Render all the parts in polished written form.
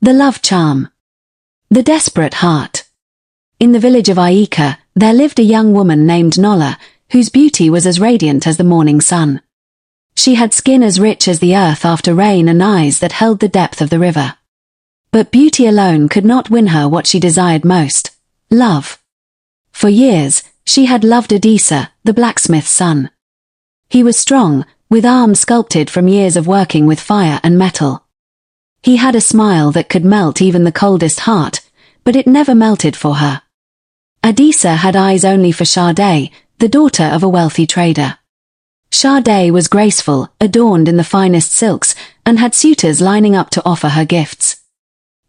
The love charm. The desperate heart. In the village of Aika, there lived a young woman named Nola, whose beauty was as radiant as the morning sun. She had skin as rich as the earth after rain and eyes that held the depth of the river. But beauty alone could not win her what she desired most: love. For years, she had loved Adisa, the blacksmith's son. He was strong, with arms sculpted from years of working with fire and metal. He had a smile that could melt even the coldest heart, but it never melted for her. Adisa had eyes only for Sade, the daughter of a wealthy trader. Sade was graceful, adorned in the finest silks, and had suitors lining up to offer her gifts.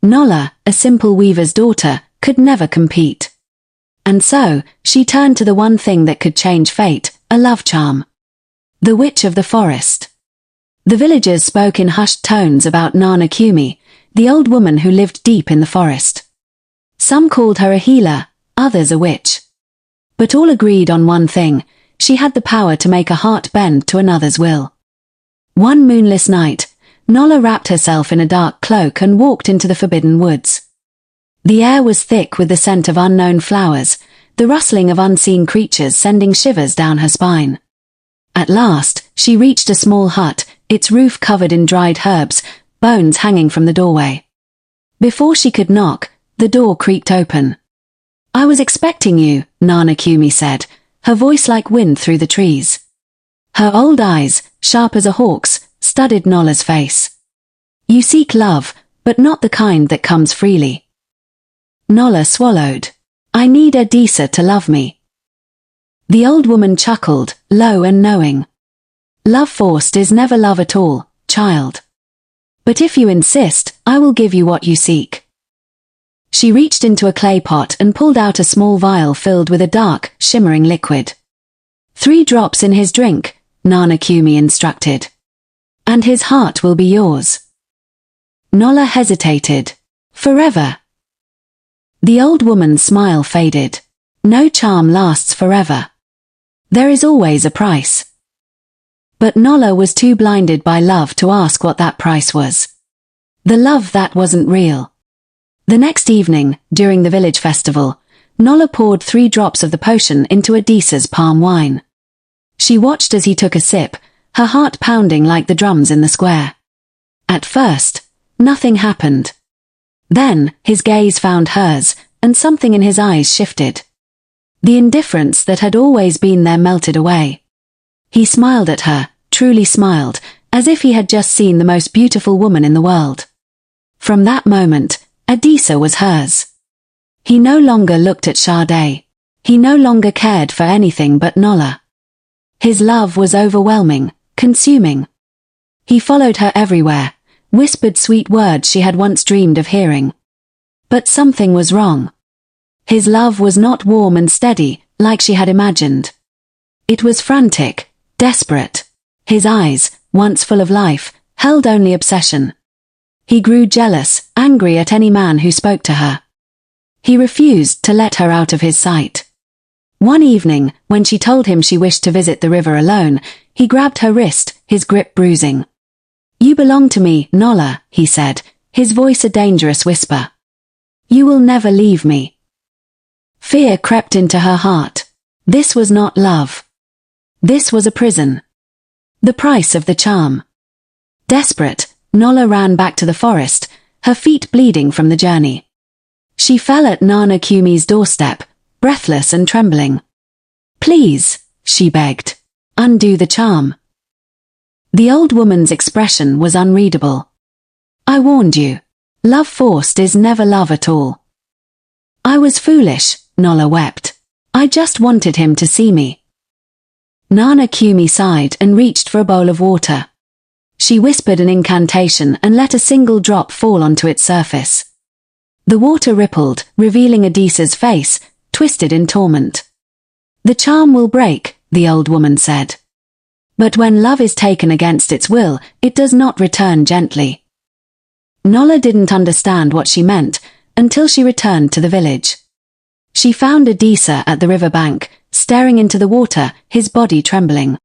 Nola, a simple weaver's daughter, could never compete. And so, she turned to the one thing that could change fate: a love charm. The witch of the forest. The villagers spoke in hushed tones about Nana Kumi, the old woman who lived deep in the forest. Some called her a healer, others a witch. But all agreed on one thing: she had the power to make a heart bend to another's will. One moonless night, Nola wrapped herself in a dark cloak and walked into the forbidden woods. The air was thick with the scent of unknown flowers, the rustling of unseen creatures sending shivers down her spine. At last, she reached a small hut, its roof covered in dried herbs, bones hanging from the doorway. Before she could knock, the door creaked open. "I was expecting you," Nana Kumi said, her voice like wind through the trees. Her old eyes, sharp as a hawk's, studied Nola's face. "You seek love, but not the kind that comes freely." Nola swallowed. "I need Adisa to love me." The old woman chuckled, low and knowing. "Love forced is never love at all, child. But if you insist, I will give you what you seek." She reached into a clay pot and pulled out a small vial filled with a dark, shimmering liquid. "3 drops in his drink," Nana Kumi instructed. "And his heart will be yours." Nola hesitated. "Forever?" The old woman's smile faded. "No charm lasts forever. There is always a price." But Nola was too blinded by love to ask what that price was. The love that wasn't real. The next evening, during the village festival, Nola poured 3 drops of the potion into Adisa's palm wine. She watched as he took a sip, her heart pounding like the drums in the square. At first, nothing happened. Then, his gaze found hers, and something in his eyes shifted. The indifference that had always been there melted away. He smiled at her, truly smiled, as if he had just seen the most beautiful woman in the world. From that moment, Adisa was hers. He no longer looked at Sade. He no longer cared for anything but Nola. His love was overwhelming, consuming. He followed her everywhere, whispered sweet words she had once dreamed of hearing. But something was wrong. His love was not warm and steady, like she had imagined. It was frantic, desperate. His eyes, once full of life, held only obsession. He grew jealous, angry at any man who spoke to her. He refused to let her out of his sight. One evening, when she told him she wished to visit the river alone, he grabbed her wrist, his grip bruising. "You belong to me, Nola," he said, his voice a dangerous whisper. "You will never leave me." Fear crept into her heart. This was not love. This was a prison. The price of the charm. Desperate, Nola ran back to the forest, her feet bleeding from the journey. She fell at Nana Kumi's doorstep, breathless and trembling. "Please," she begged, "undo the charm." The old woman's expression was unreadable. "I warned you. Love forced is never love at all." "I was foolish," Nola wept. "I just wanted him to see me." Nana Kumi sighed and reached for a bowl of water. She whispered an incantation and let a single drop fall onto its surface. The water rippled, revealing Adisa's face, twisted in torment. "The charm will break," the old woman said. "But when love is taken against its will, it does not return gently." Nola didn't understand what she meant, until she returned to the village. She found Adisa at the river bank, staring into the water, his body trembling.